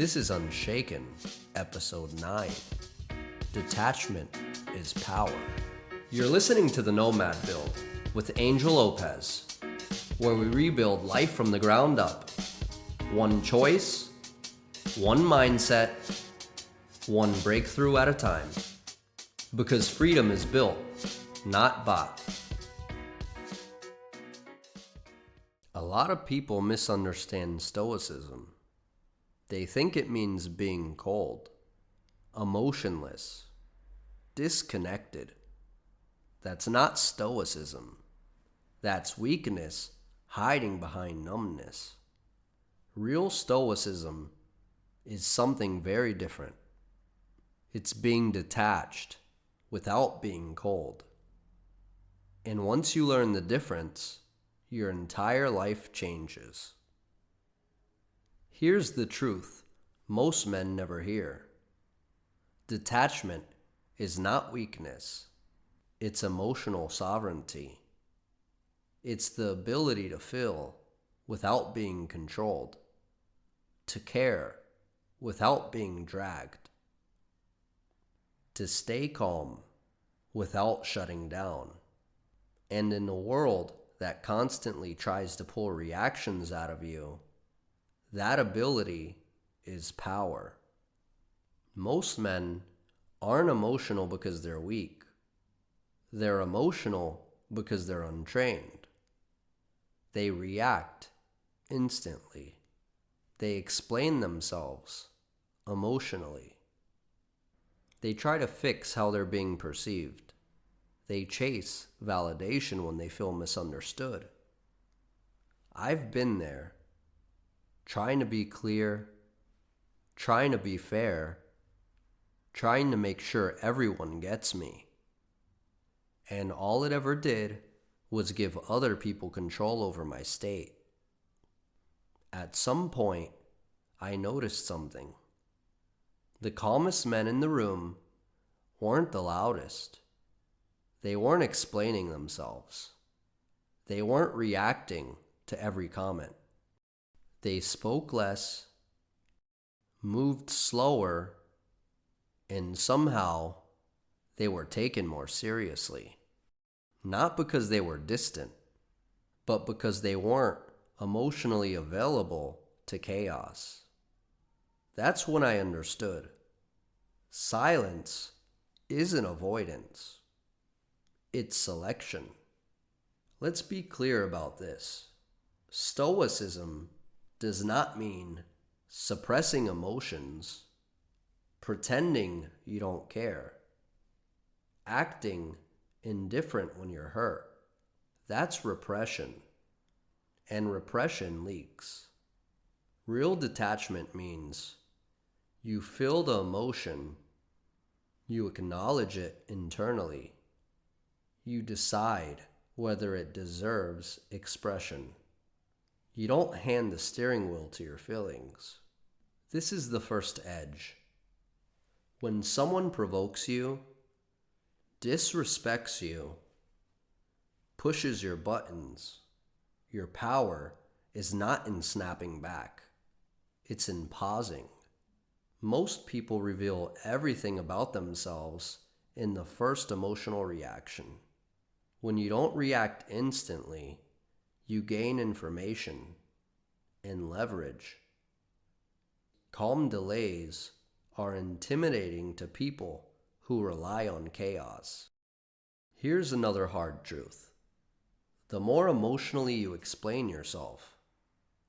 This is Unshaken, Episode 9. Detachment is Power. You're listening to the Nomad Build with Angel Lopez, where we rebuild life from the ground up. One choice, one mindset, one breakthrough at a time. Because freedom is built, not bought. A lot of people misunderstand Stoicism. They think it means being cold, emotionless, disconnected. That's not Stoicism. That's weakness hiding behind numbness. Real Stoicism is something very different. It's being detached without being cold. And once you learn the difference, your entire life changes. Here's the truth most men never hear. Detachment is not weakness. It's emotional sovereignty. It's the ability to feel without being controlled, to care without being dragged, to stay calm without shutting down. And in a world that constantly tries to pull reactions out of you, that ability is power. Most men aren't emotional because they're weak. They're emotional because they're untrained. They react instantly. They explain themselves emotionally. They try to fix how they're being perceived. They chase validation when they feel misunderstood. I've been there, trying to be clear, trying to be fair, trying to make sure everyone gets me. And all it ever did was give other people control over my state. At some point, I noticed something. The calmest men in the room weren't the loudest. They weren't explaining themselves. They weren't reacting to every comment. They spoke less, moved slower, and somehow they were taken more seriously. Not because they were distant, but because they weren't emotionally available to chaos. That's when I understood. Silence isn't avoidance. It's selection. Let's be clear about this. Stoicism does not mean suppressing emotions, pretending you don't care, acting indifferent when you're hurt. That's repression, and repression leaks. Real detachment means you feel the emotion, you acknowledge it internally, you decide whether it deserves expression. You don't hand the steering wheel to your feelings. This is the first edge. When someone provokes you, disrespects you, pushes your buttons, your power is not in snapping back. It's in pausing. Most people reveal everything about themselves in the first emotional reaction. When you don't react instantly, you gain information and leverage. Calm delays are intimidating to people who rely on chaos. Here's another hard truth. The more emotionally you explain yourself,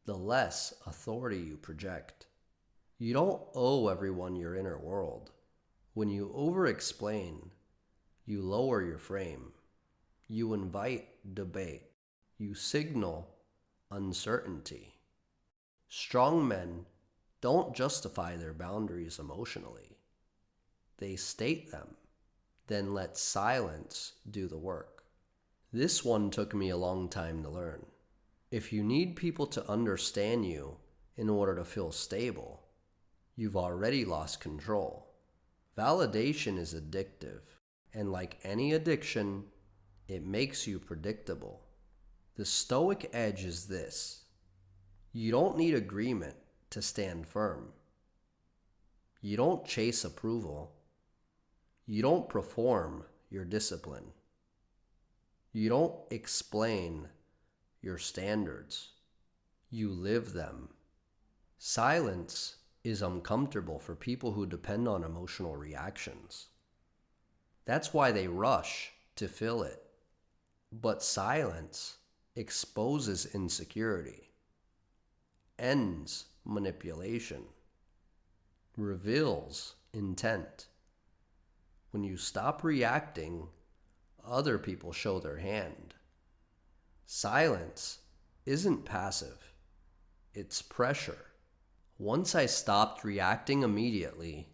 the less authority you project. You don't owe everyone your inner world. When you over-explain, you lower your frame. You invite debate. You signal uncertainty. Strong men don't justify their boundaries emotionally. They state them, then let silence do the work. This one took me a long time to learn. If you need people to understand you in order to feel stable, you've already lost control. Validation is addictive, and like any addiction, it makes you predictable. The Stoic edge is this. You don't need agreement to stand firm. You don't chase approval. You don't perform your discipline. You don't explain your standards. You live them. Silence is uncomfortable for people who depend on emotional reactions. That's why they rush to fill it. But silence exposes insecurity, ends manipulation, reveals intent. When you stop reacting, other people show their hand. Silence isn't passive, it's pressure. Once I stopped reacting immediately,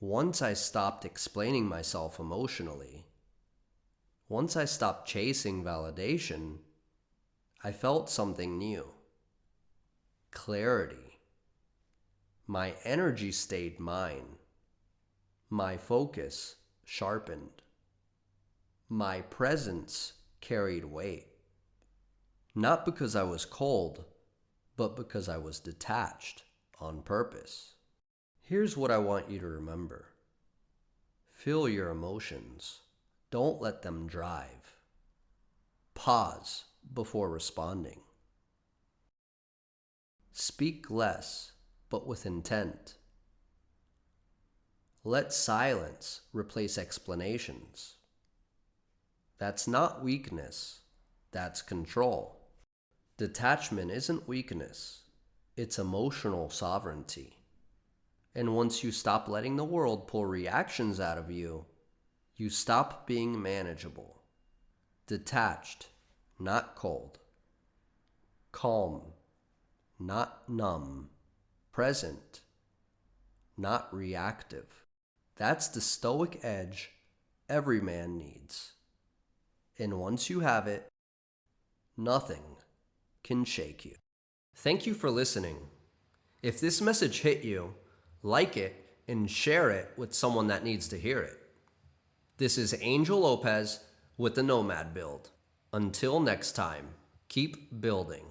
once I stopped explaining myself emotionally, once I stopped chasing validation, I felt something new. Clarity. My energy stayed mine. My focus sharpened. My presence carried weight. Not because I was cold, but because I was detached on purpose. Here's what I want you to remember. Feel your emotions. Don't let them drive. Pause before responding. Speak less, but with intent. Let silence replace explanations. That's not weakness, that's control. Detachment isn't weakness, it's emotional sovereignty. And once you stop letting the world pull reactions out of you, you stop being manageable. Detached, not cold. Calm, not numb. Present, not reactive. That's the stoic edge every man needs. And once you have it, nothing can shake you. Thank you for listening. If this message hit you, like it and share it with someone that needs to hear it. This is Angel Lopez with the Nomad Build. Until next time, keep building.